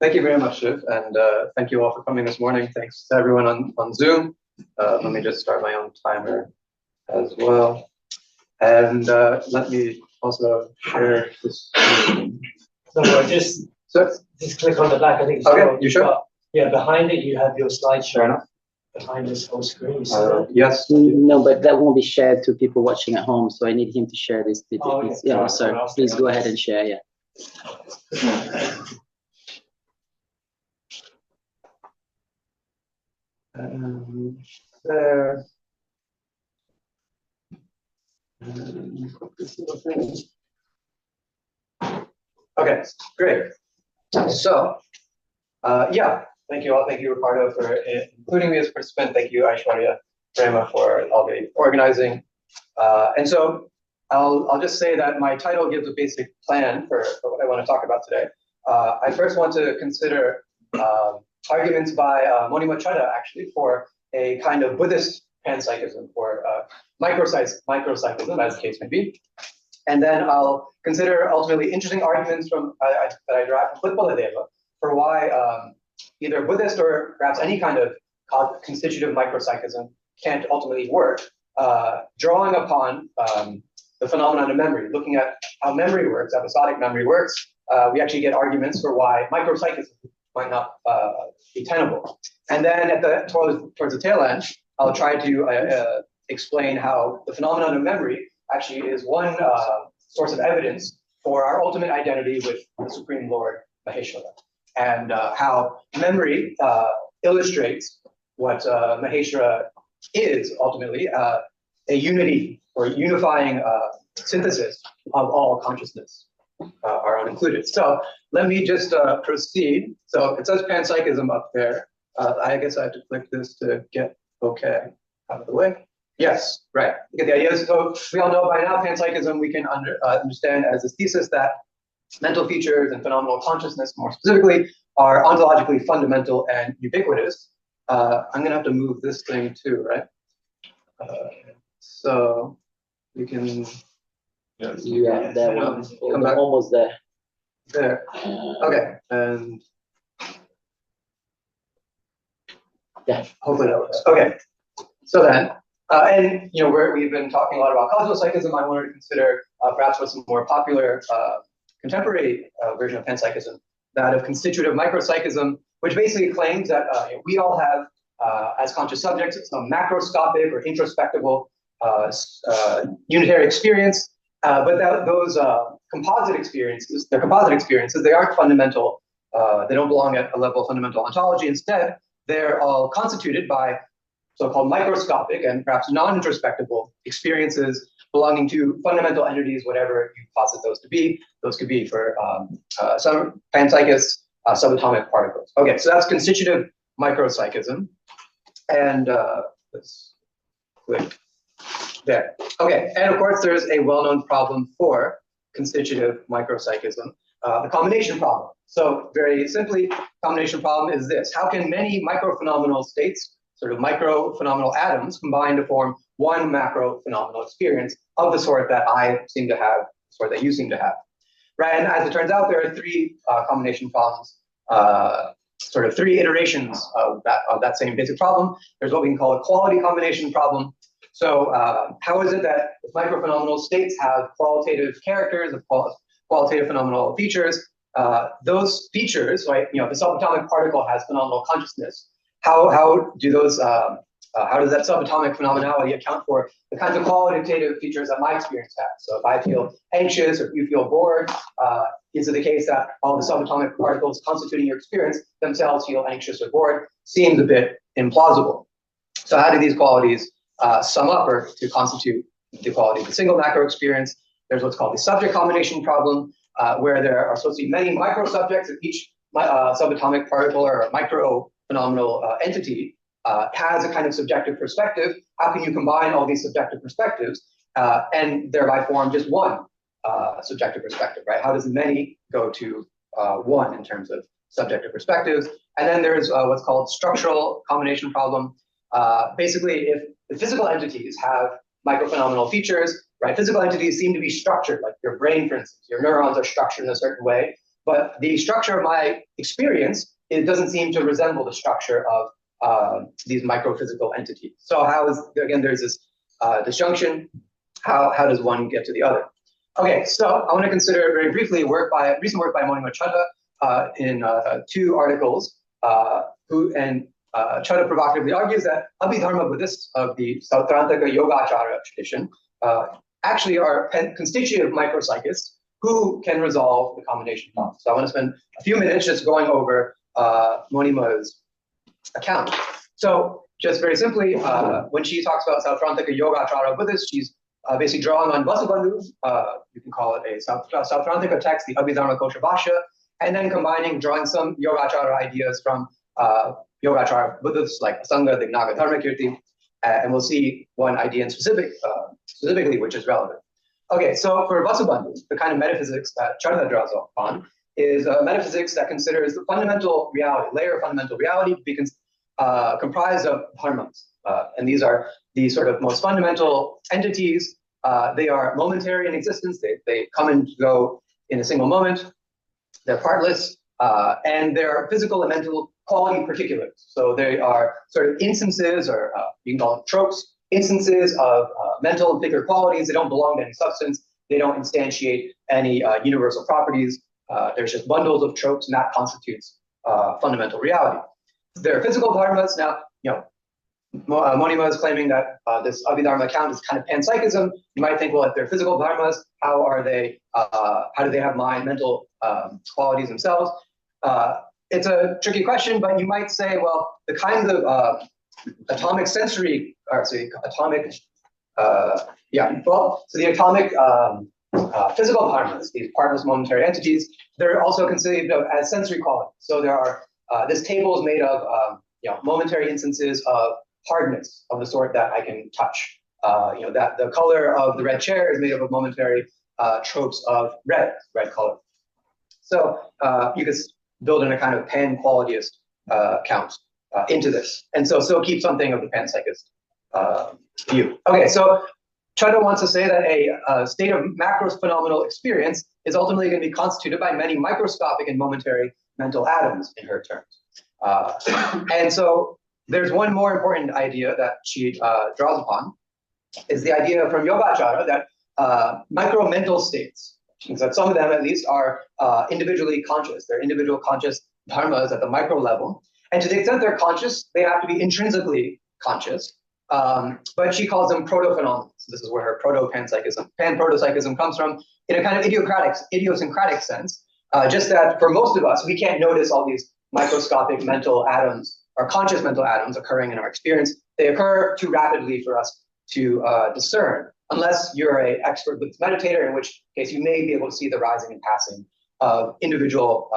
Thank you very much, Shiv, and thank you all for coming this morning. Thanks to everyone on Zoom. Let me just start my own timer as well. And let me also share this. No, just click on the back. I think it's okay. You sure? Yeah, behind it you have your slideshow. Fair enough. Behind this whole screen. You see that? Yes. No, but that won't be shared to people watching at home. So I need him to share this. Yeah, so please go ahead and share. Yeah. There. Okay, great. So, yeah, thank you all. Thank you, Ricardo, for including me as a participant. Thank you, Aishwarya, Prema, for all the organizing. And so I'll just say that my title gives a basic plan for what I want to talk about today. I first want to consider arguments by Maheśvara, actually, for a kind of Buddhist panpsychism, or micropsychism, as the case may be. And then I'll consider ultimately interesting arguments that I derive from Buddha for why either Buddhist or perhaps any kind of constitutive micropsychism can't ultimately work, drawing upon the phenomenon of memory, looking at how memory works, episodic memory works. We actually get arguments for why micropsychism might not be tenable. And then towards the tail end, I'll try to explain how the phenomenon of memory actually is one source of evidence for our ultimate identity with the Supreme Lord Maheśvara, and how memory illustrates what Maheśvara is ultimately, a unity or unifying synthesis of all consciousness, our own included. So let me just proceed. So it says panpsychism up there. I guess I have to click this to get okay out of the way. Yes, right. You get the idea. So we all know by now panpsychism we can understand as this thesis that mental features and phenomenal consciousness, more specifically, are ontologically fundamental and ubiquitous. I'm going to have to move this thing too, right? So you can. Yeah, that one. Come back. Almost there. There. Okay, and yeah, hopefully that works. Okay, so then. And we've been talking a lot about cosmopsychism. I wanted to consider perhaps what's a more popular contemporary version of panpsychism, that of constitutive micropsychism, which basically claims that we all have, as conscious subjects, some macroscopic or introspectable unitary experience, but that those composite experiences, they aren't fundamental. They don't belong at a level of fundamental ontology. Instead, they're all constituted by so-called microscopic and perhaps non-introspectable experiences belonging to fundamental entities, whatever you posit those to be. Those could be for some panpsychists, subatomic particles. Okay, so that's constitutive micropsychism. And let's click there. Okay, and of course there's a well-known problem for constitutive micropsychism, the combination problem. So very simply, combination problem is this: how can many microphenomenal states, sort of micro-phenomenal atoms, combine to form one macro-phenomenal experience of the sort that I seem to have, the sort that you seem to have, right? And as it turns out, there are three combination problems, sort of three iterations of that same basic problem. There's what we can call a quality combination problem. So how is it that if microphenomenal states have qualitative characters, of qualitative phenomenal features, those features, right? The subatomic particle has phenomenal consciousness. How do those how does that subatomic phenomenality account for the kinds of qualitative features that my experience has? So if I feel anxious or if you feel bored, is it the case that all the subatomic particles constituting your experience themselves feel anxious or bored? Seems a bit implausible. So how do these qualities sum up or to constitute the quality of the single macro experience? There's what's called the subject combination problem, where there are supposed to be many micro subjects of each subatomic particle or a micro phenomenal entity has a kind of subjective perspective. How can you combine all these subjective perspectives and thereby form just one subjective perspective, right? How does many go to one in terms of subjective perspectives? And then there's what's called structural combination problem. Basically, if the physical entities have microphenomenal features, right? Physical entities seem to be structured, like your brain, for instance. Your neurons are structured in a certain way. but the structure of my experience, it doesn't seem to resemble the structure of these microphysical entities. So how is, again, there's this disjunction. How does one get to the other? Okay, so I want to consider very briefly recent work by Maheśvara in 2 articles, Chadha provocatively argues that Abhidharma Buddhists of the Sautrantaka Yogacara tradition actually are constitutive micropsychists who can resolve the combination problem. So I want to spend a few minutes just going over Monima's account. So just very simply, when she talks about Sautrantaka Yogacara Buddhists, she's basically drawing on Vasubandhu, you can call it a Sautrantaka text, the Abhidharma Kosha Bhashya, and then drawing some Yogacara ideas from Yogacara Buddhists like Asanga, the Naga Dharmakirti, and we'll see one idea in specifically which is relevant. Okay, so for Vasubandhu, the kind of metaphysics that Chadha draws upon is metaphysics that considers the fundamental reality, layer of fundamental reality, to be comprised of dharmas. And these are the sort of most fundamental entities. They are momentary in existence. They come and go in a single moment. They're partless, and they're physical and mental quality particulars. So they are sort of instances, or you can call them tropes, instances of mental and particular qualities. They don't belong to any substance. They don't instantiate any universal properties. There's just bundles of tropes, and that constitutes fundamental reality. They're physical dharmas. Now, Monima is claiming that this Abhidharma account is kind of panpsychism. You might think, well, if they're physical dharmas, how do they have mind, mental qualities themselves? It's a tricky question, but you might say, well, the kinds of atomic sensory, the atomic physical dharmas, these partless momentary entities, they're also considered as sensory qualities. So there are, this table is made of momentary instances of hardness of the sort that I can touch. That the color of the red chair is made up of momentary tropes of red color. So you could build in a kind of pan-qualityist count into this. And so keep something of the panpsychist view. Okay, so Chadha wants to say that a state of macro-phenomenal experience is ultimately going to be constituted by many microscopic and momentary mental atoms, in her terms. And so there's one more important idea that she draws upon, is the idea from Yogacara that micro-mental states, that some of them at least are individually conscious. They're individual conscious dharmas at the micro level. And to the extent they're conscious, they have to be intrinsically conscious. But she calls them proto-phenomena. So this is where her proto-panpsychism, pan-protopsychism comes from, in a kind of idiosyncratic sense. Just that for most of us, we can't notice all these microscopic mental atoms, or conscious mental atoms occurring in our experience. They occur too rapidly for us to discern, unless you're an expert Buddhist meditator, in which case you may be able to see the rising and passing of individual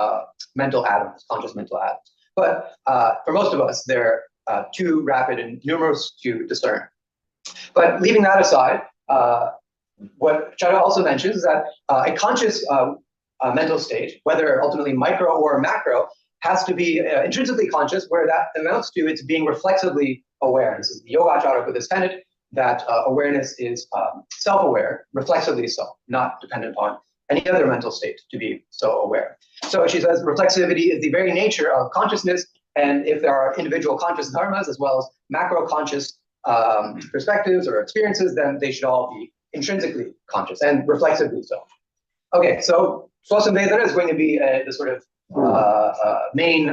mental atoms, conscious mental atoms. But for most of us, they're too rapid and numerous to discern. But leaving that aside, what Chadha also mentions is that a conscious mental state, whether ultimately micro or macro, has to be intrinsically conscious, where that amounts to it's being reflexively aware. This is the Yogacara Buddhist tenet that awareness is self-aware, reflexively so, not dependent on any other mental state to be so aware. So she says reflexivity is the very nature of consciousness, and if there are individual conscious dharmas as well as macro conscious perspectives or experiences, then they should all be intrinsically conscious and reflexively so. Okay, so Swasamvedana is going to be the sort of main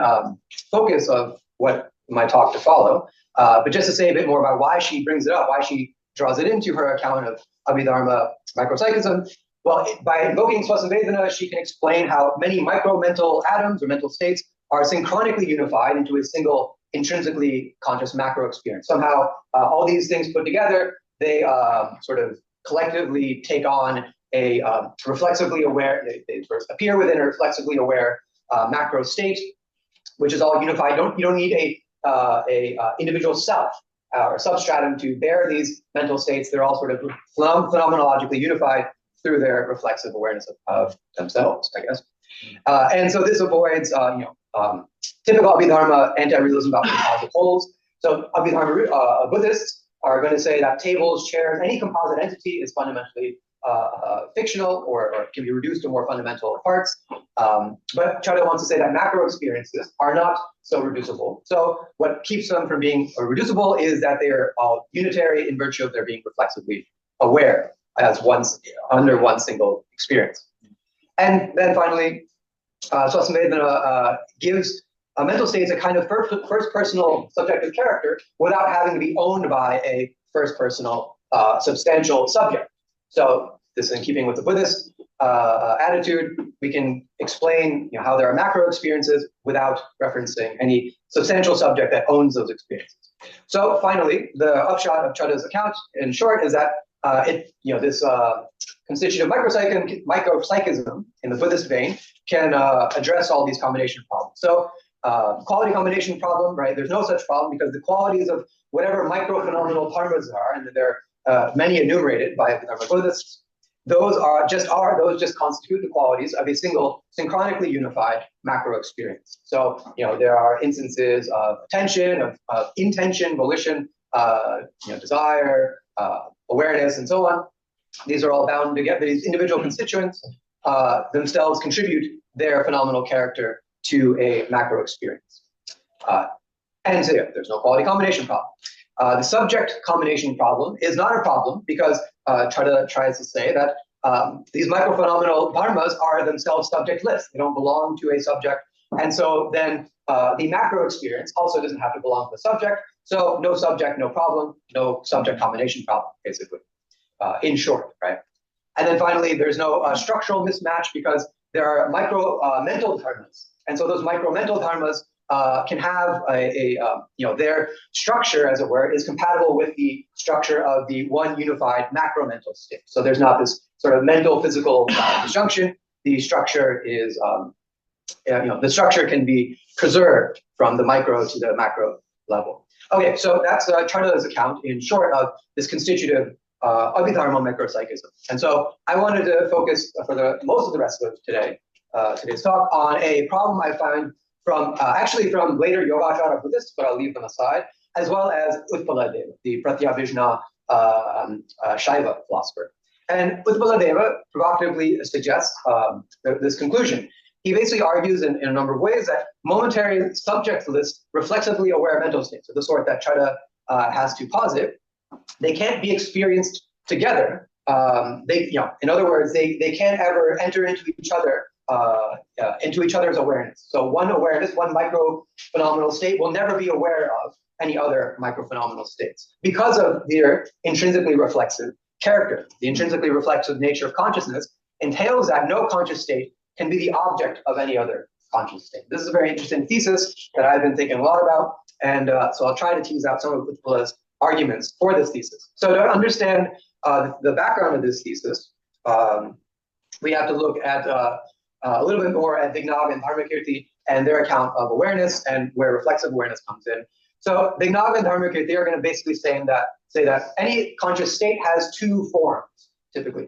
focus of what my talk to follow. But just to say a bit more about why she brings it up, why she draws it into her account of Abhidharma micropsychism, well, by invoking Swasamvedana, she can explain how many micro-mental atoms or mental states are synchronically unified into a single intrinsically conscious macro experience. Somehow, all these things put together, they sort of collectively take on a reflexively aware, they sort of appear within a reflexively aware macro state, which is all unified. You don't need a individual self or substratum to bear these mental states. They're all sort of phenomenologically unified through their reflexive awareness of themselves, I guess. And so this avoids, typical Abhidharma anti-realism about composite wholes. So Abhidharma Buddhists are going to say that tables, chairs, any composite entity is fundamentally fictional or can be reduced to more fundamental parts. But Chada wants to say that macro experiences are not so reducible. So what keeps them from being reducible is that they are all unitary in virtue of their being reflexively aware as under one single experience. And then finally, Swasambhedana gives mental states a kind of first personal subjective character without having to be owned by a first personal substantial subject. So this is in keeping with the Buddhist attitude. We can explain how there are macro experiences without referencing any substantial subject that owns those experiences. So finally, the upshot of Chada's account, in short, is that this constitutive micropsychism in the Buddhist vein can address all these combination problems. So quality combination problem, right? There's no such problem because the qualities of whatever micro-phenomenal dharmas are, and there are many enumerated by the Buddhists, those just constitute the qualities of a single synchronically unified macro experience. So there are instances of attention, of intention, volition, desire, awareness, and so on. These are all bound together. These individual constituents themselves contribute their phenomenal character to a macro experience. And so there's no quality combination problem. The subject combination problem is not a problem because Chada tries to say that these microphenomenal dharmas are themselves subjectless. They don't belong to a subject. And so then the macro experience also doesn't have to belong to the subject. So no subject, no problem, no subject combination problem, basically, in short, right? And then finally, there's no structural mismatch because there are mental dharmas. And so those mental dharmas can have their structure, as it were, is compatible with the structure of the one unified macro mental state. So there's not this sort of mental physical disjunction. The structure is, the structure can be preserved from the micro to the macro level. Okay, so that's Chada's account in short of this constitutive Abhidharma micropsychism. And so I wanted to focus for most of the rest of today's talk on a problem I find actually from later Yogacara Buddhists, but I'll leave them aside, as well as Utpaladeva, the Pratyabhijna Shaiva philosopher. And Utpaladeva provocatively suggests this conclusion. He basically argues in a number of ways that momentary subjectless, reflexively aware mental states, of the sort that Chada has to posit, they can't be experienced together. In other words, they can't ever enter into each other's awareness. So one awareness, one micro-phenomenal state will never be aware of any other micro-phenomenal states because of their intrinsically reflexive character. The intrinsically reflexive nature of consciousness entails that no conscious state can be the object of any other conscious state. This is a very interesting thesis that I've been thinking a lot about, and so I'll try to tease out some of Utpala's arguments for this thesis. So to understand the background of this thesis, we have to look at a little bit more at Dignaga and Dharmakirti and their account of awareness and where reflexive awareness comes in. So Dignaga and Dharmakirti are going to basically say that any conscious state has two forms, typically.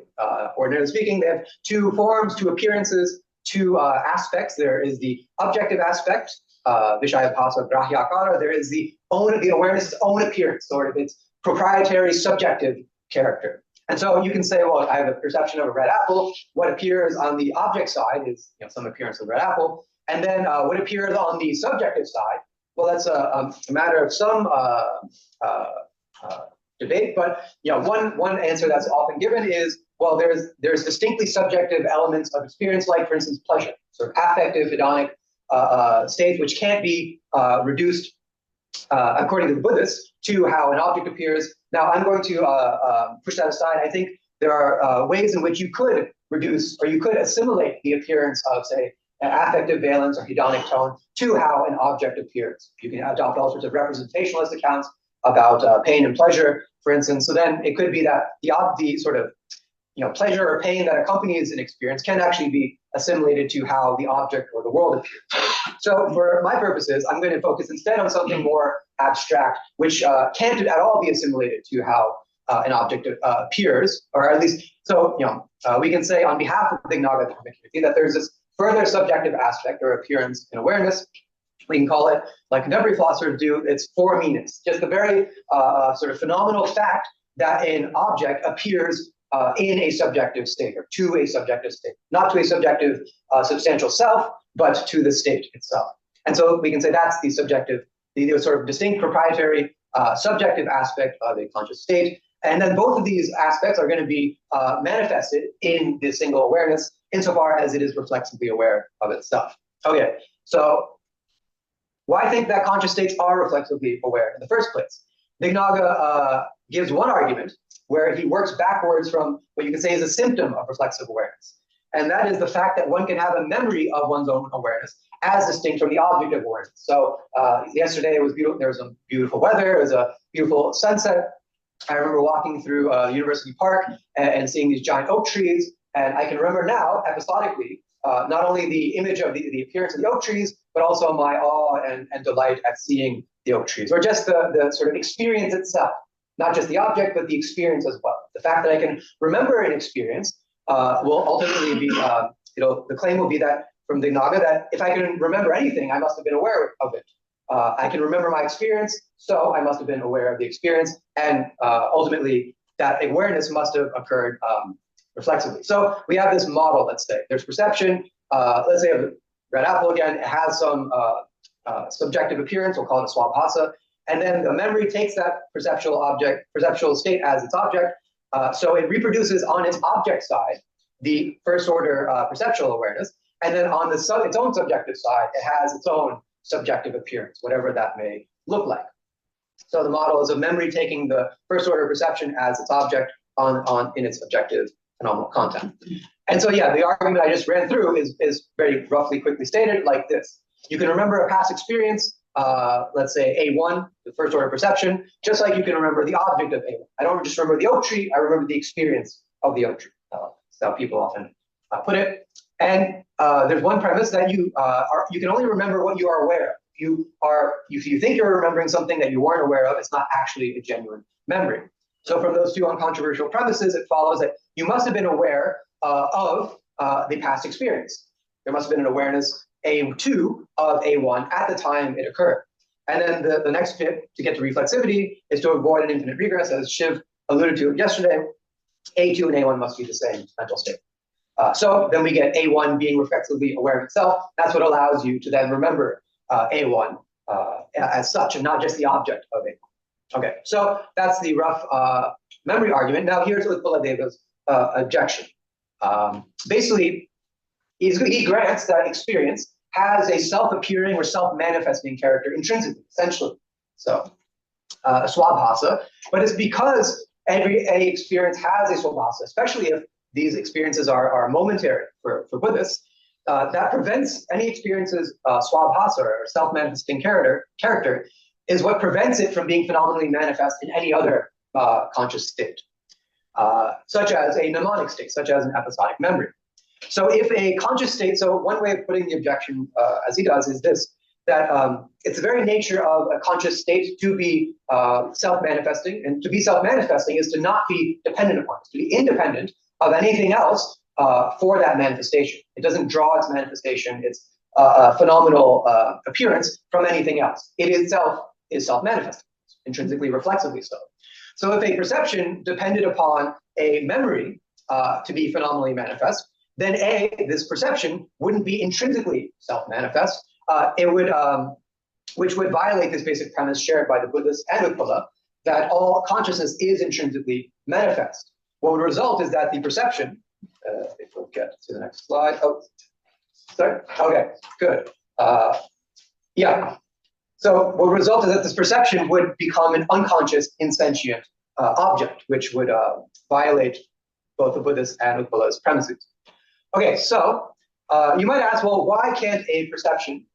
Ordinarily speaking, they have two forms, two appearances, two aspects. There is the objective aspect, Vishayabhasa Grahyakara. There is the awareness's own appearance, sort of its proprietary subjective character. And so you can say, well, I have a perception of a red apple. What appears on the object side is some appearance of a red apple. And then what appears on the subjective side, well, that's a matter of some debate. But one answer that's often given is, well, there's distinctly subjective elements of experience, like, for instance, pleasure, sort of affective, hedonic states, which can't be reduced, according to the Buddhists, to how an object appears. Now, I'm going to push that aside. I think there are ways in which you could reduce, or you could assimilate the appearance of, say, an affective valence or hedonic tone to how an object appears. You can adopt all sorts of representationalist accounts about pain and pleasure, for instance. So then it could be that the sort of pleasure or pain that accompanies an experience can actually be assimilated to how the object or the world appears. So for my purposes, I'm going to focus instead on something more abstract, which can't at all be assimilated to how an object appears, or at least, so we can say on behalf of the Dignaga Dharmakirti that there's this further subjective aspect or appearance in awareness. We can call it, like contemporary philosophers do, it's forminess, just the very sort of phenomenal fact that an object appears in a subjective state or to a subjective state, not to a subjective substantial self, but to the state itself. And so we can say that's the subjective, the sort of distinct proprietary subjective aspect of a conscious state. And then both of these aspects are going to be manifested in the single awareness insofar as it is reflexively aware of itself. Okay, so why think that conscious states are reflexively aware in the first place? Dignaga gives one argument where he works backwards from what you can say is a symptom of reflexive awareness. And that is the fact that one can have a memory of one's own awareness as distinct from the object of awareness. So yesterday it was beautiful. There was some beautiful weather. It was a beautiful sunset. I remember walking through University Park and seeing these giant oak trees. And I can remember now, episodically, not only the image of the appearance of the oak trees, but also my awe and delight at seeing the oak trees, or just the sort of experience itself, not just the object, but the experience as well. The fact that I can remember an experience will ultimately be, the claim will be that from Dignaga that if I can remember anything, I must have been aware of it. I can remember my experience, so I must have been aware of the experience, and ultimately that awareness must have occurred reflexively. So we have this model, let's say. There's perception, let's say a red apple again, it has some subjective appearance, we'll call it a swabhasa, and then the memory takes that perceptual state as its object, so it reproduces on its object side the first order perceptual awareness, and then on its own subjective side, it has its own subjective appearance, whatever that may look like. So the model is of memory taking the first order perception as its object in its objective phenomenal content. And so, yeah, the argument I just ran through is very roughly, quickly stated like this. You can remember a past experience, let's say A1, the first order perception, just like you can remember the object of A1. I don't just remember the oak tree, I remember the experience of the oak tree. That's how people often put it. And there's one premise that you can only remember what you are aware of. If you think you're remembering something that you weren't aware of, it's not actually a genuine memory. So from those two uncontroversial premises, it follows that you must have been aware of the past experience. There must have been an awareness A2 of A1 at the time it occurred. And then the next bit to get to reflexivity is to avoid an infinite regress, as Shiv alluded to yesterday. A2 and A1 must be the same mental state. So then we get A1 being reflexively aware of itself. That's what allows you to then remember A1 as such, and not just the object of A1. Okay, so that's the rough memory argument. Now here's Utpaladeva's objection. Basically, he grants that experience has a self-appearing or self-manifesting character intrinsically, essentially. So a swabhasa, but it's because any experience has a swabhasa, especially if these experiences are momentary for Buddhists, that prevents any experience's swabhasa or self-manifesting character is what prevents it from being phenomenally manifest in any other conscious state, such as a mnemonic state, such as an episodic memory. So if a conscious state, so one way of putting the objection, as he does, is this, that it's the very nature of a conscious state to be self-manifesting, and to be self-manifesting is to not be dependent upon it, to be independent of anything else for that manifestation. It doesn't draw its manifestation, its phenomenal appearance from anything else. It itself is self-manifesting, intrinsically, reflexively so. So if a perception depended upon a memory to be phenomenally manifest, then this perception wouldn't be intrinsically self-manifest. It would, which would violate this basic premise shared by the Buddhists and Utpala, that all consciousness is intrinsically manifest. What would result is that the perception, if we'll get to the next slide. Oh, sorry. Okay, good. Yeah. So what would result is that this perception would become an unconscious, insentient object, which would violate both the Buddhist and Utpala's premises. Okay, so you might ask, well, why can't a perception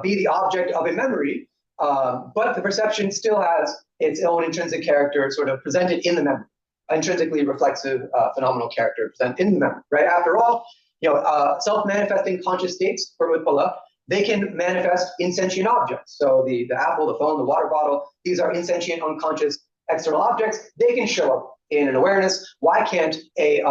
be the object of a memory, but the perception still has its own intrinsic character sort of presented in the memory, intrinsically reflexive phenomenal character presented in the memory, right? After all, self-manifesting conscious states for Utpala, they can manifest insentient objects. So the apple, the phone, the water bottle, these are insentient, unconscious external objects. They can show up in an awareness. Why can't a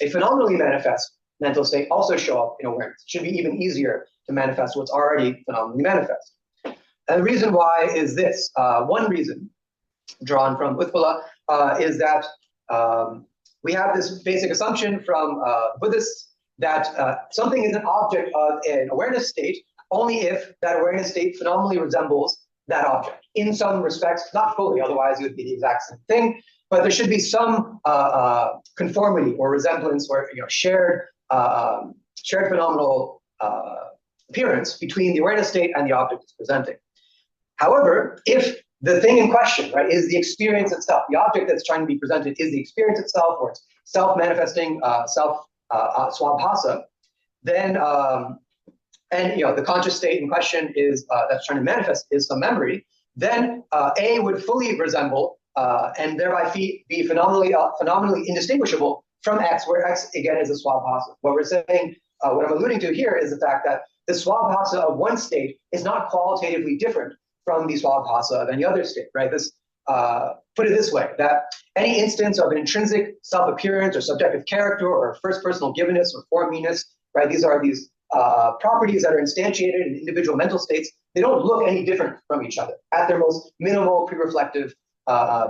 phenomenally manifest mental state also show up in awareness? It should be even easier to manifest what's already phenomenally manifest. And the reason why is this. One reason drawn from Utpala is that we have this basic assumption from Buddhists that something is an object of an awareness state only if that awareness state phenomenally resembles that object in some respects, not fully, otherwise it would be the exact same thing, but there should be some conformity or resemblance or shared phenomenal appearance between the awareness state and the object it's presenting. However, if the thing in question, right, is the experience itself, the object that's trying to be presented is the experience itself, or it's self-manifesting swabhasa, then and the conscious state in question is that's trying to manifest is some memory, then A would fully resemble and thereby be phenomenally indistinguishable from X, where X again is a swabhasa. What we're saying, what I'm alluding to here is the fact that the swabhasa of one state is not qualitatively different from the swabhasa of any other state, right? This put it this way, that any instance of an intrinsic self-appearance or subjective character or first personal givenness or forminess, right? These are these properties that are instantiated in individual mental states. They don't look any different from each other at their most minimal pre-reflective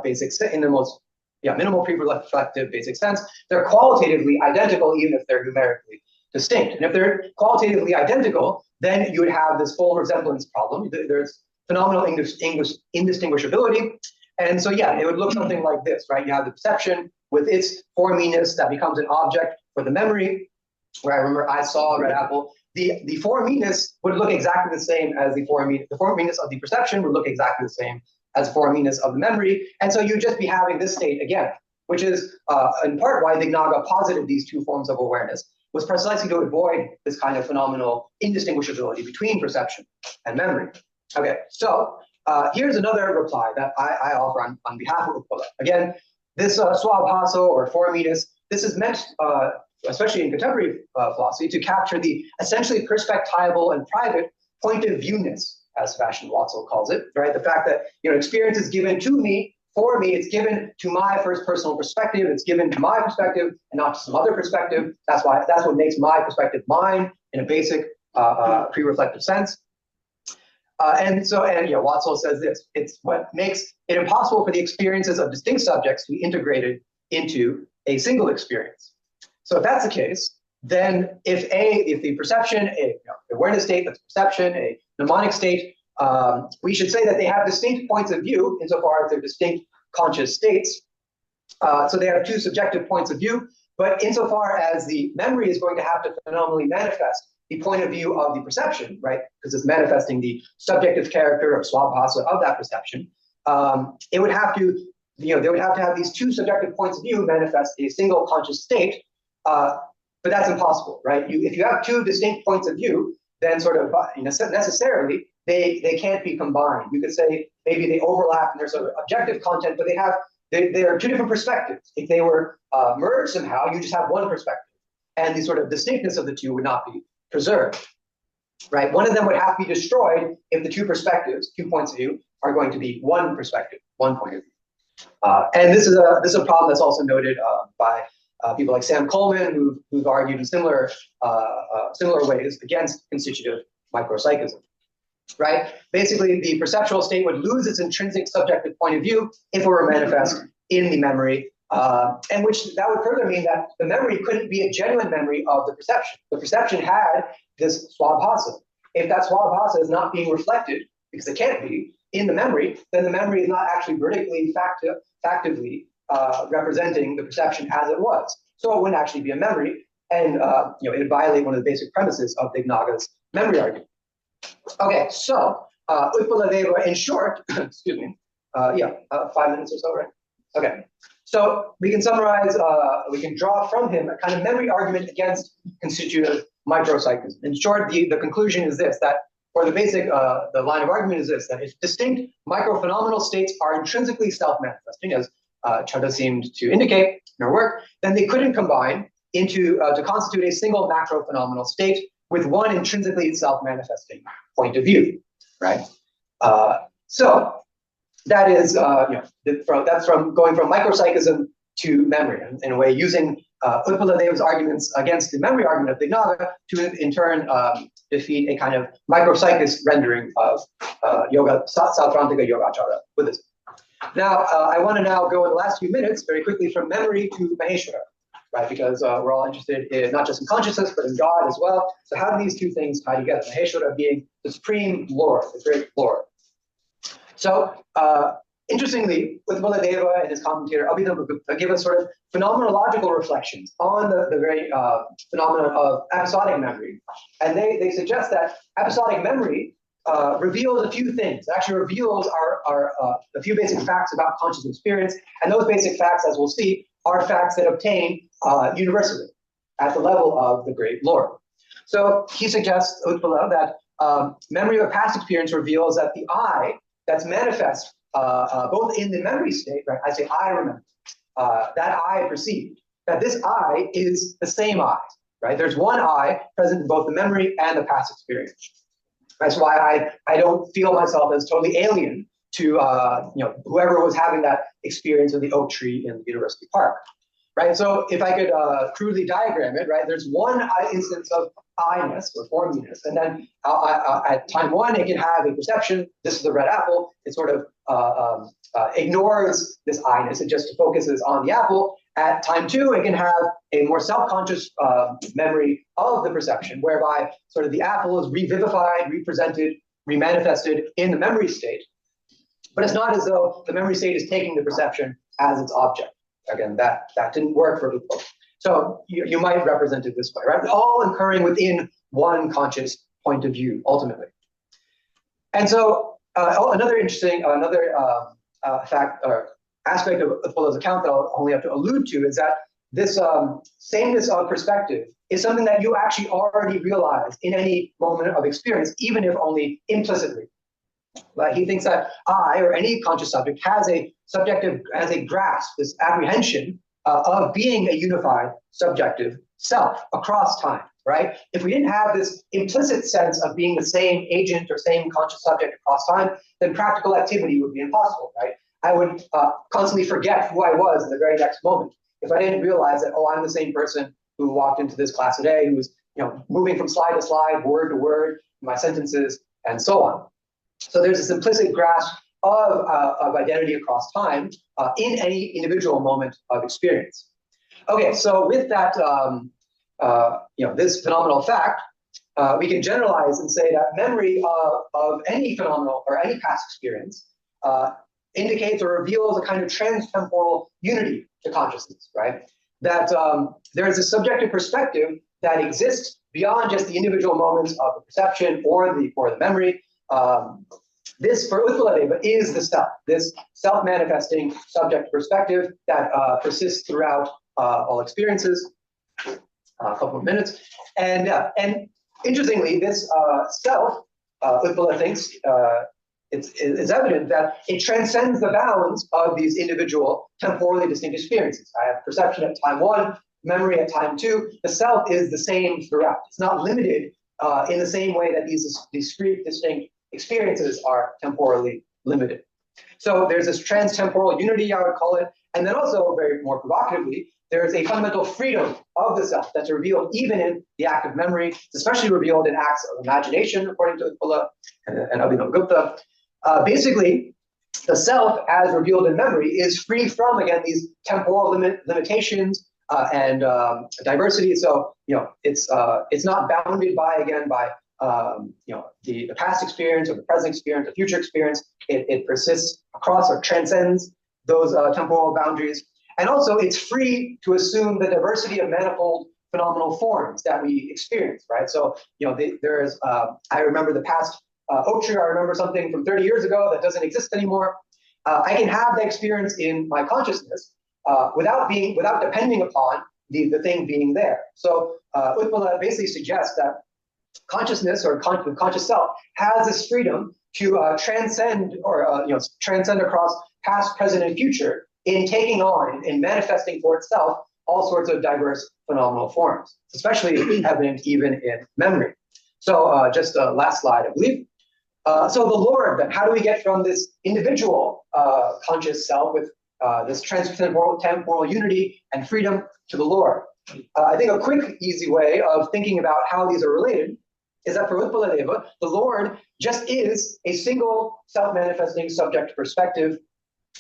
basic in their most minimal pre-reflective basic sense. They're qualitatively identical, even if they're numerically distinct. And if they're qualitatively identical, then you would have this full resemblance problem. There's phenomenal indistinguishability. And so, it would look something like this, right? You have the perception with its forminess that becomes an object for the memory, where I remember I saw a red apple. The forminess would look exactly the same as the forminess of the perception would look exactly the same as forminess of the memory. And so you'd just be having this state again, which is in part why Dignaga posited these two forms of awareness, was precisely to avoid this kind of phenomenal indistinguishability between perception and memory. Okay, so here's another reply that I offer on behalf of Utpala. Again, this swabhasa or forminess, this is meant, especially in contemporary philosophy, to capture the essentially perspectival and private point of viewness, as Sebastian Watzel calls it, right? The fact that experience is given to me, for me, it's given to my first personal perspective, it's given to my perspective and not to some other perspective. That's what makes my perspective mine in a basic pre-reflective sense. And Watzel says this, it's what makes it impossible for the experiences of distinct subjects to be integrated into a single experience. So if that's the case, then if the perception, the awareness state, that's perception, a mnemonic state, we should say that they have distinct points of view insofar as they're distinct conscious states. So they have two subjective points of view, but insofar as the memory is going to have to phenomenally manifest the point of view of the perception, right? Because it's manifesting the subjective character of swabhasa of that perception. It would have to, they would have to have these two subjective points of view manifest a single conscious state. But that's impossible, right? If you have two distinct points of view, then sort of necessarily they can't be combined. You could say maybe they overlap in their sort of objective content, but they are two different perspectives. If they were merged somehow, you just have one perspective, and the sort of distinctness of the two would not be preserved, right? One of them would have to be destroyed if the two perspectives, 2 points of view, are going to be one perspective, one point of view. And this is a problem that's also noted by people like Sam Coleman, who've argued in similar ways against constitutive micropsychism, right? Basically, the perceptual state would lose its intrinsic subjective point of view if it were manifest in the memory, and that would further mean that the memory couldn't be a genuine memory of the perception. The perception had this swabhasa. If that swabhasa is not being reflected, because it can't be, in the memory, then the memory is not actually vertically, factively representing the perception as it was. So it wouldn't actually be a memory, and it would violate one of the basic premises of Dignaga's memory argument. Okay, so Utpaladeva, in short, excuse me, 5 minutes or so, right? Okay, so we can summarize, we can draw from him a kind of memory argument against constitutive micropsychism. In short, the conclusion is this, that, or the basic, the line of argument is this, that if distinct microphenomenal states are intrinsically self-manifesting, as Chada seemed to indicate in her work, then they couldn't combine into to constitute a single macrophenomenal state with one intrinsically self-manifesting point of view, right? So that is, that's from going from micropsychism to memory, in a way, using Utpaladeva's arguments against the memory argument of Dignaga to, in turn, defeat a kind of micropsychist rendering of Sautrantika Yogacara Buddhism. Now, I want to now go in the last few minutes very quickly from memory to Maheśvara, right? Because we're all interested in not just in consciousness, but in God as well. So how do these two things tie together? Maheśvara being the supreme Lord, the great Lord. So, interestingly, with Baladeva and his commentator, Abhidhamma give us sort of phenomenological reflections on the very phenomenon of episodic memory. And they suggest that episodic memory reveals a few things. It actually reveals a few basic facts about conscious experience. And those basic facts, as we'll see, are facts that obtain universally at the level of the great Lord. So he suggests, Utpala, that memory of a past experience reveals that the I that's manifest both in the memory state, right? I say I remember, that I perceived, that this I is the same I, right? There's one I present in both the memory and the past experience. That's why I don't feel myself as totally alien to whoever was having that experience of the oak tree in the University Park, right? So if I could crudely diagram it, right? There's one instance of I-ness or forminess, and then at time one it can have a perception. This is the red apple. It sort of ignores this I-ness. It just focuses on the apple. At time two, it can have a more self-conscious memory of the perception, whereby sort of the apple is revivified, represented, remanifested in the memory state. But it's not as though the memory state is taking the perception as its object. Again, that didn't work for people. So you might represent it this way, right? All occurring within one conscious point of view, ultimately. And so another interesting, fact or aspect of Utpala's account that I'll only have to allude to is that this sameness of perspective is something that you actually already realize in any moment of experience, even if only implicitly. But he thinks that I, or any conscious subject, has a grasp, this apprehension of being a unified subjective self across time, right? If we didn't have this implicit sense of being the same agent or same conscious subject across time, then practical activity would be impossible, right? I would constantly forget who I was in the very next moment if I didn't realize that, oh, I'm the same person who walked into this class today, who's moving from slide to slide, word to word, my sentences, and so on. So there's this implicit grasp of identity across time in any individual moment of experience. Okay, so with that, this phenomenal fact, we can generalize and say that memory of any phenomenal or any past experience indicates or reveals a kind of trans-temporal unity to consciousness, right? That there is a subjective perspective that exists beyond just the individual moments of the perception or the memory. This, for Utpaladeva, is the self, this self-manifesting subject perspective that persists throughout all experiences. A couple of minutes. And interestingly, this self, Utpala thinks, it's evident that it transcends the bounds of these individual temporally distinct experiences. I have perception at time one, memory at time two. The self is the same throughout. It's not limited in the same way that these discrete, distinct experiences are temporally limited. So there's this trans-temporal unity, I would call it, and then also, very more provocatively, there's a fundamental freedom of the self that's revealed even in the act of memory. It's especially revealed in acts of imagination, according to Utpala and Abhidhamma. Basically, the self, as revealed in memory, is free from, again, these temporal limitations and diversity. So, it's not bounded by the past experience or the present experience, the future experience. It persists across or transcends those temporal boundaries. And also, it's free to assume the diversity of manifold phenomenal forms that we experience, right? So, there's, I remember the past oak tree, I remember something from 30 years ago that doesn't exist anymore. I can have the experience in my consciousness without depending upon the thing being there. So, Utpala basically suggests that consciousness or conscious self has this freedom to transcend across past, present, and future in taking on and manifesting for itself all sorts of diverse phenomenal forms, especially evident even in memory. So just last slide, I believe. So the Lord, then, how do we get from this individual conscious self with this temporal unity and freedom to the Lord? I think a quick, easy way of thinking about how these are related is that for Utpaladeva, the Lord just is a single self-manifesting subject perspective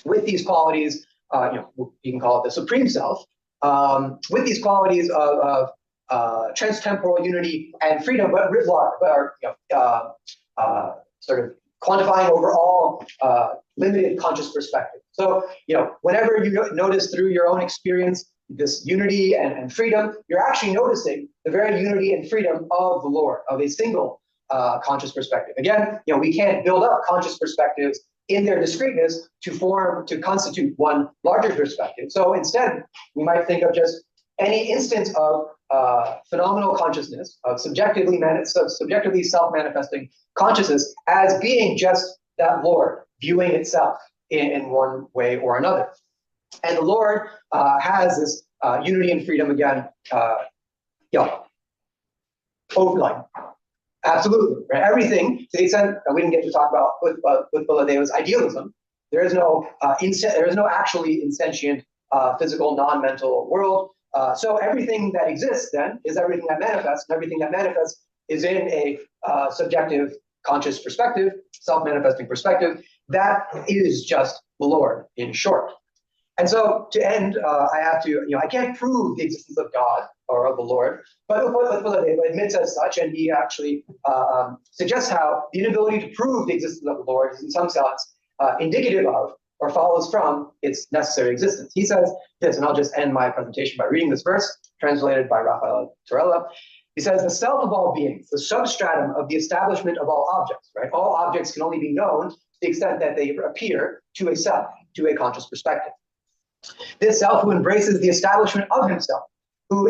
with these qualities, you can call it the supreme self, with these qualities of transtemporal unity and freedom, but writ large, sort of quantifying over all limited conscious perspective. So, whenever you notice through your own experience this unity and freedom, you're actually noticing the very unity and freedom of the Lord, of a single conscious perspective. Again, we can't build up conscious perspectives in their discreteness to constitute one larger perspective. So instead, we might think of just any instance of phenomenal consciousness, of subjectively self-manifesting consciousness as being just that Lord viewing itself in one way or another. And the Lord has this unity and freedom again, overline. Absolutely, right? Everything, to the extent that we didn't get to talk about with Baladeva's idealism, there is no actually insentient physical non-mental world. So everything that exists then is everything that manifests, and everything that manifests is in a subjective conscious perspective, self-manifesting perspective. That is just the Lord, in short. And so to end, I have to, I can't prove the existence of God or of the Lord, but Baladeva admits as such, and he actually suggests how the inability to prove the existence of the Lord is in some sense indicative of or follows from its necessary existence. He says this, and I'll just end my presentation by reading this verse, translated by Raphael Torella. He says, the self of all beings, the substratum of the establishment of all objects, right? All objects can only be known to the extent that they appear to a self, to a conscious perspective. This self who embraces the establishment of himself, who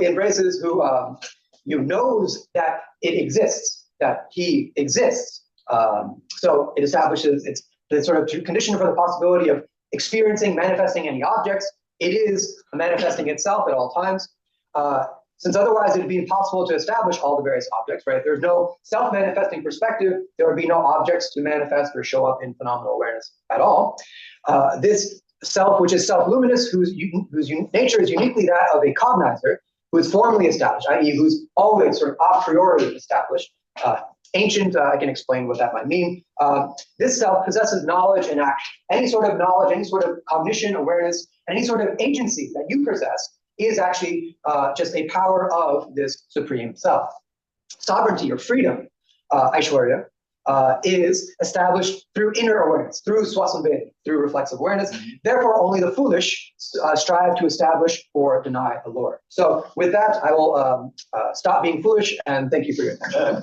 knows that it exists, that he exists. So it establishes its the sort of condition for the possibility of experiencing, manifesting any objects. It is manifesting itself at all times. Since otherwise it would be impossible to establish all the various objects, right? If there's no self-manifesting perspective, there would be no objects to manifest or show up in phenomenal awareness at all. This self, which is self-luminous, whose nature is uniquely that of a cognizer, who is formally established, i.e. who's always sort of a priori established, ancient, I can explain what that might mean. This self possesses knowledge and action. Any sort of knowledge, any sort of cognition, awareness, any sort of agency that you possess is actually just a power of this supreme self. Sovereignty or freedom, Aishwarya, is established through inner awareness, through swasambhedi, through reflexive awareness. Therefore, only the foolish strive to establish or deny the Lord. So with that, I will stop being foolish and thank you for your attention.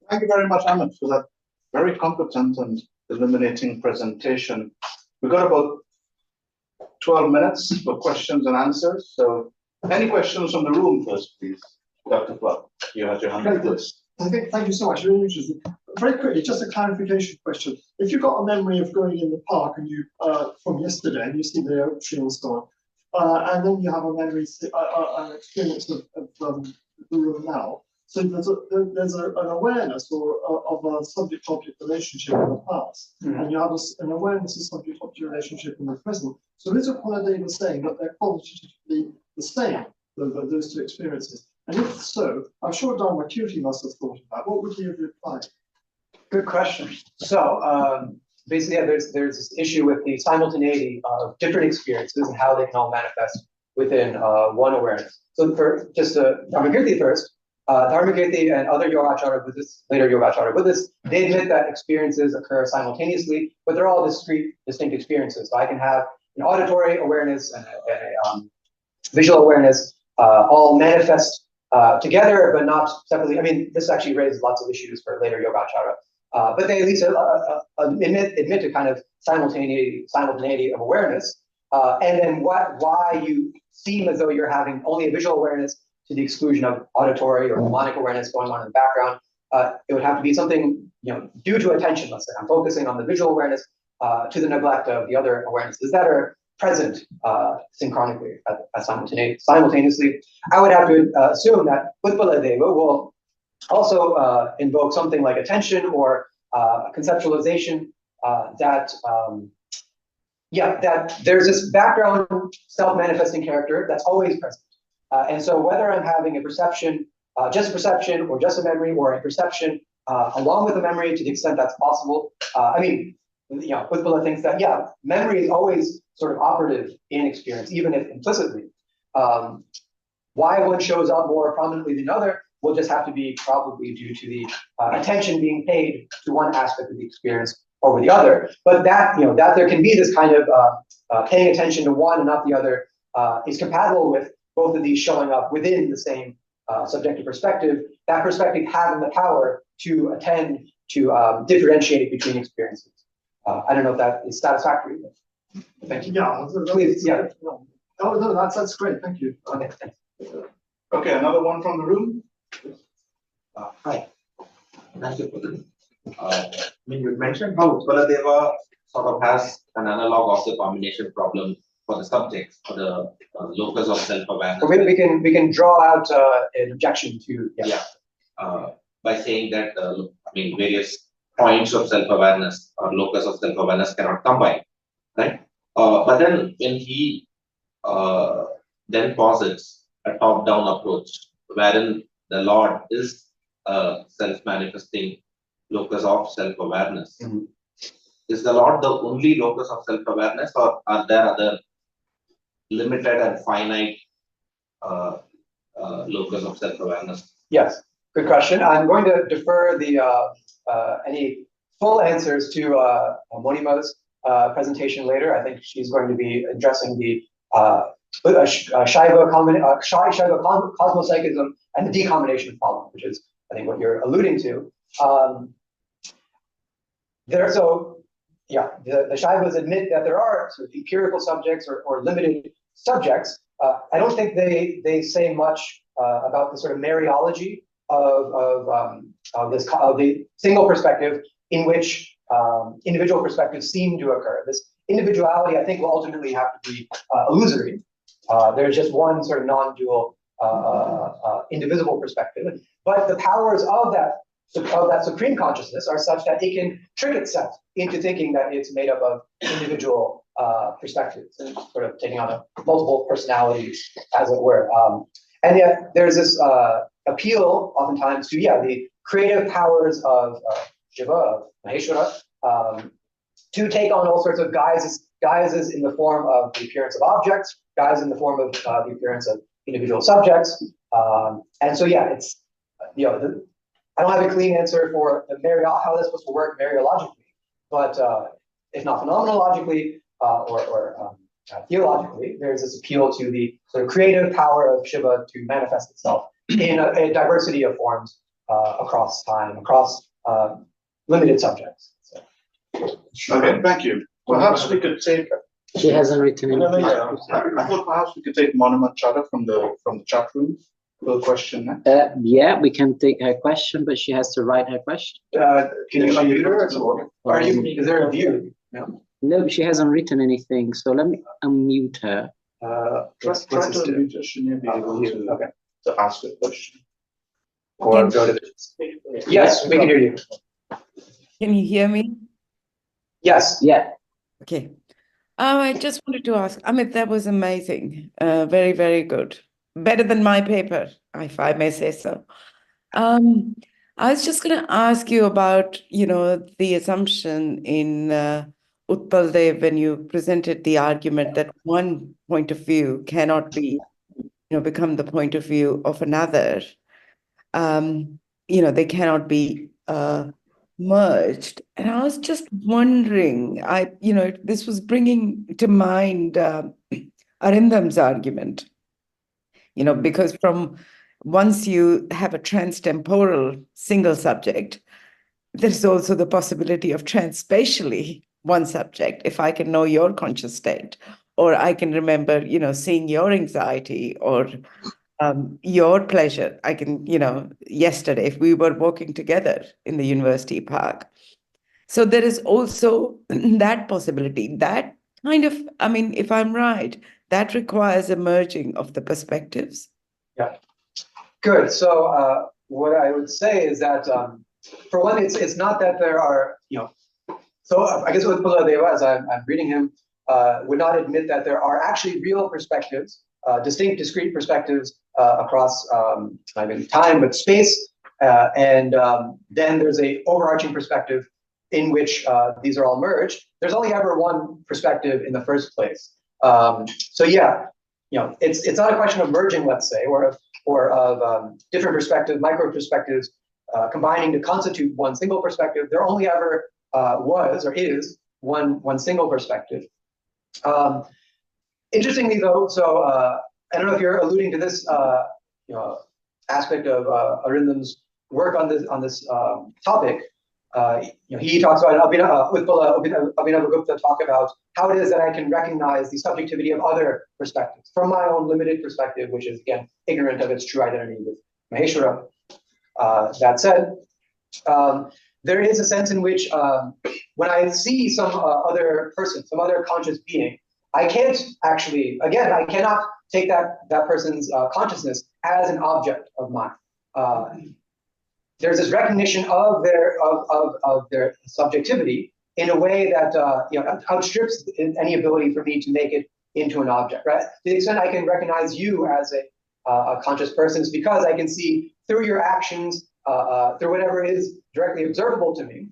Thank you very much, Amit, for that very competent and illuminating presentation. We've got about 12 minutes for questions and answers. So any questions from the room first, please? Dr. Clark, you had your hand up first. Thank you so much. Really interesting. Very quickly, just a clarification question. If you've got a memory of going in the park and you from yesterday and you see the oak tree and so on, and then you have a memory, an experience of the room now. So there's an awareness of a subject-object relationship in the past, and you have an awareness of subject-object relationship in the present. So is it Baladeva saying that they're qualitatively the same, those two experiences? And if so, I'm sure Dharmakirti must have thought of that. What would he have replied? Good question. So basically, there's this issue with the simultaneity of different experiences and how they can all manifest within one awareness. So for just Dharmakirti first, Dharmakirti and other Yogacara Buddhists, later Yogacara Buddhists, they admit that experiences occur simultaneously, but they're all distinct experiences. So I can have an auditory awareness and a visual awareness all manifest together, but not separately. I mean, this actually raises lots of issues for later Yogacara, but they at least admit to kind of simultaneity of awareness, and then why you seem as though you're having only a visual awareness to the exclusion of auditory or mnemonic awareness going on in the background. It would have to be something, due to attention, let's say. I'm focusing on the visual awareness to the neglect of the other awarenesses that are present synchronically, simultaneously. I would have to assume that with Baladeva will also invoke something like attention or conceptualization that there's this background self-manifesting character that's always present. And so whether I'm having a perception just a perception or just a memory or a perception along with a memory to the extent that's possible. Buddha thinks that, yeah, memory is always sort of operative in experience, even if implicitly. Why one shows up more prominently than another will just have to be probably due to the attention being paid to one aspect of the experience over the other. But that, that there can be this kind of paying attention to one and not the other is compatible with both of these showing up within the same subjective perspective, that perspective having the power to attend to differentiate between experiences. I don't know if that is satisfactory. Thank you. Yeah, Please, yeah. No, that's great. Thank you. Okay, thanks. Okay, another one from the room. Hi. Thank you. You mentioned how Utpaladeva sort of has an analog of the combination problem for the subjects, for the locus of self-awareness. We can draw out an objection to By saying that various points of self-awareness or locus of self-awareness cannot combine, right? But then when he then posits a top-down approach, wherein the Lord is a self-manifesting locus of self-awareness. Mm-hmm. Is the Lord the only locus of self-awareness, or are there other limited and finite locus of self-awareness? Yes, good question. I'm going to defer the any full answers to Monima's presentation later. I think she's going to be addressing the Shaiva cosmopsychism and the decombination problem, which is, I think, what you're alluding to. The Shaivas admit that there are sort of empirical subjects or limited subjects. I don't think they say much about the sort of Mariology of the single perspective in which individual perspectives seem to occur. This individuality, I think, will ultimately have to be illusory. There's just one sort of non-dual, indivisible perspective. But the powers of that supreme consciousness are such that it can trick itself into thinking that it's made up of individual perspectives and sort of taking on multiple personalities, as it were. And yet there's this appeal oftentimes to, the creative powers of Shiva, of Maheśvara, to take on all sorts of guises in the form of the appearance of objects, guises in the form of the appearance of individual subjects. And so, it's, I don't have a clean answer for how that's supposed to work Mariologically, but if not phenomenologically or theologically, there's this appeal to the sort of creative power of Shiva to manifest itself in a diversity of forms across time, across limited subjects. So. Okay, thank you. Perhaps we could take. She hasn't written anything. I thought perhaps we could take Monima Chada from the chat room. A question. We can take her question, but she has to write her question. Can you unmute her? Is there a view? No, she hasn't written anything. So let me unmute her. Try to unmute her. She may be able to ask a question. Or go to the... Yes, we can hear you. Can you hear me? Yes. Yeah. Okay. I just wanted to ask, Amit, that was amazing. Very, very good. Better than my paper, if I may say so. I was just going to ask you about, the assumption in Utpaldev when you presented the argument that one point of view cannot be, become the point of view of another. They cannot be merged. And I was just wondering, this was bringing to mind Arindam's argument, because from once you have a transtemporal single subject, there's also the possibility of transspatially one subject. If I can know your conscious state, or I can remember, seeing your anxiety or your pleasure. I can, yesterday, if we were walking together in the university park. So there is also that possibility. That kind of, if I'm right, that requires a merging of the perspectives. Yeah, good. So what I would say is that, for one, it's not that there are, so I guess with Utpaladeva, as I'm reading him, would not admit that there are actually real perspectives, distinct, discrete perspectives across I mean, time, but space. And then there's a overarching perspective in which these are all merged. There's only ever one perspective in the first place. So yeah, it's not a question of merging, let's say, or of different perspectives, micro perspectives, combining to constitute one single perspective. There only ever was or is one single perspective. Interestingly, though, so I don't know if you're alluding to this aspect of Arindam's work on this topic. He talks about Abhinavagupta talk about how it is that I can recognize the subjectivity of other perspectives from my own limited perspective, which is again ignorant of its true identity with Maheśvara. That said, there is a sense in which when I see some other person, some other conscious being, I can't actually, again, I cannot take that person's consciousness as an object of mine. There's this recognition of their subjectivity in a way that outstrips any ability for me to make it into an object. Right? To the extent I can recognize you as a conscious person is because I can see through your actions, through whatever is directly observable to me,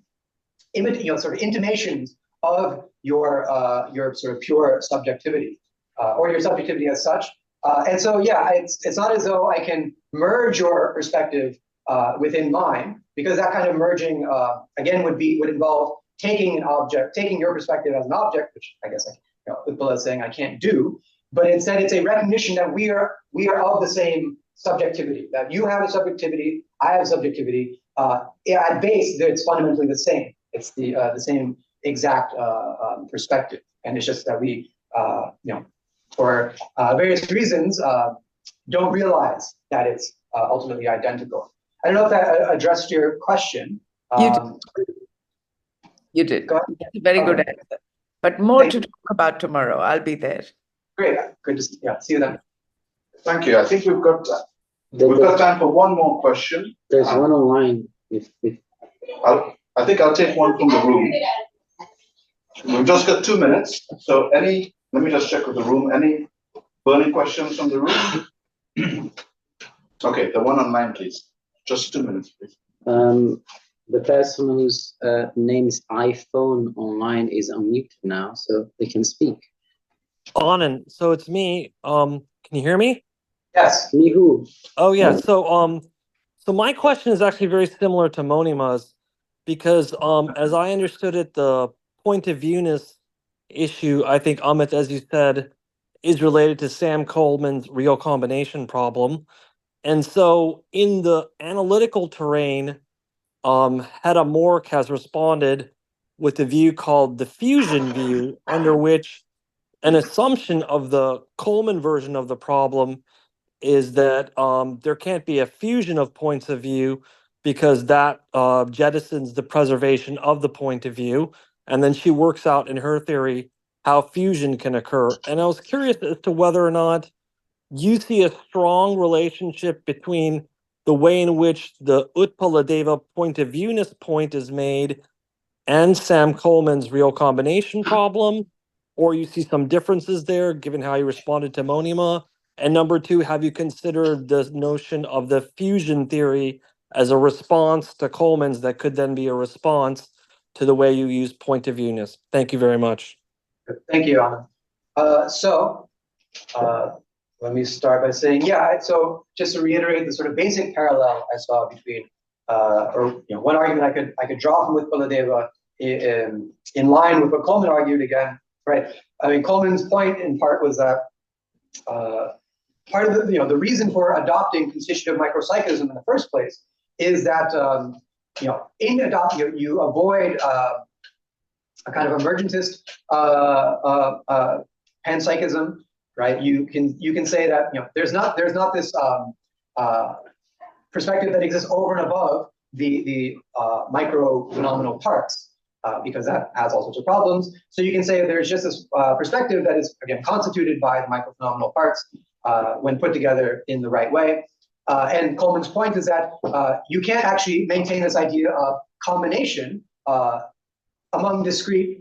sort of intimations of your sort of pure subjectivity or your subjectivity as such. And so, yeah, it's not as though I can merge your perspective within mine, because that kind of merging again would involve taking an object, taking your perspective as an object, which I guess Utpala is saying I can't do. But instead, it's a recognition that we are of the same subjectivity. That you have a subjectivity, I have subjectivity. At base, it's fundamentally the same. It's the same exact perspective, and it's just that we, for various reasons, don't realize that it's ultimately identical. I don't know if that addressed your question. You did. Go ahead. That's a very good answer. But more to talk about tomorrow. I'll be there. Great. Good to see you then. Thank you. I think we've got time for one more question. There's one online. I think I'll take one from the room. We've just got 2 minutes. So let me just check with the room. Any burning questions from the room? Okay, the one online, please. Just 2 minutes, please. The person whose name is iPhone online is unmuted now, so they can speak. Anand, so it's me. Can you hear me? Yes. Me who? Oh yeah. So my question is actually very similar to Monima's, because as I understood it, the point of viewness issue, I think Amit, as you said, is related to Sam Coleman's real combination problem. And so in the analytical terrain, Hedda Mork has responded with a view called the fusion view, under which an assumption of the Coleman version of the problem is that there can't be a fusion of points of view because that jettisons the preservation of the point of view. And then she works out in her theory how fusion can occur. And I was curious as to whether or not you see a strong relationship between the way in which the Utpaladeva point of viewness point is made and Sam Coleman's real combination problem, or you see some differences there given how you responded to Monima. And number two, have you considered the notion of the fusion theory as a response to Coleman's that could then be a response to the way you use point of viewness? Thank you very much. Thank you, Anand. Let me start by saying, so just to reiterate the sort of basic parallel I saw between, one argument I could draw from Utpaladeva in line with what Coleman argued again, right? I mean, Coleman's point in part was that part of the reason for adopting constitutive micropsychism in the first place is that in adopting you avoid a kind of emergentist panpsychism, right? You can say that there's not this perspective that exists over and above the micro phenomenal parts, because that has all sorts of problems. So you can say there's just this perspective that is again constituted by the micro phenomenal parts when put together in the right way. And Coleman's point is that you can't actually maintain this idea of combination among discrete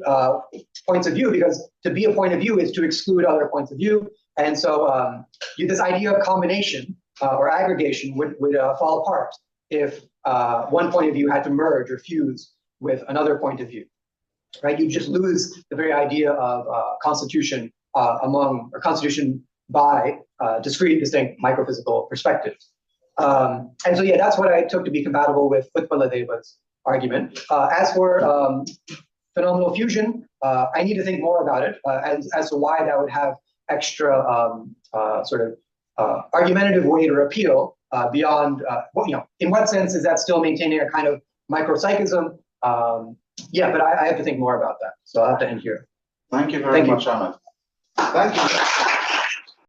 points of view, because to be a point of view is to exclude other points of view. And so this idea of combination or aggregation would fall apart if one point of view had to merge or fuse with another point of view, right? You just lose the very idea of constitution constitution by discrete, distinct microphysical perspectives. And so, yeah, that's what I took to be compatible with Baladeva's argument. As for phenomenal fusion, I need to think more about it as to why that would have extra argumentative weight or appeal beyond, in what sense is that still maintaining a kind of micropsychism? Yeah, but I have to think more about that. So I'll have to end here. Thank you very much, Amit. Thank you.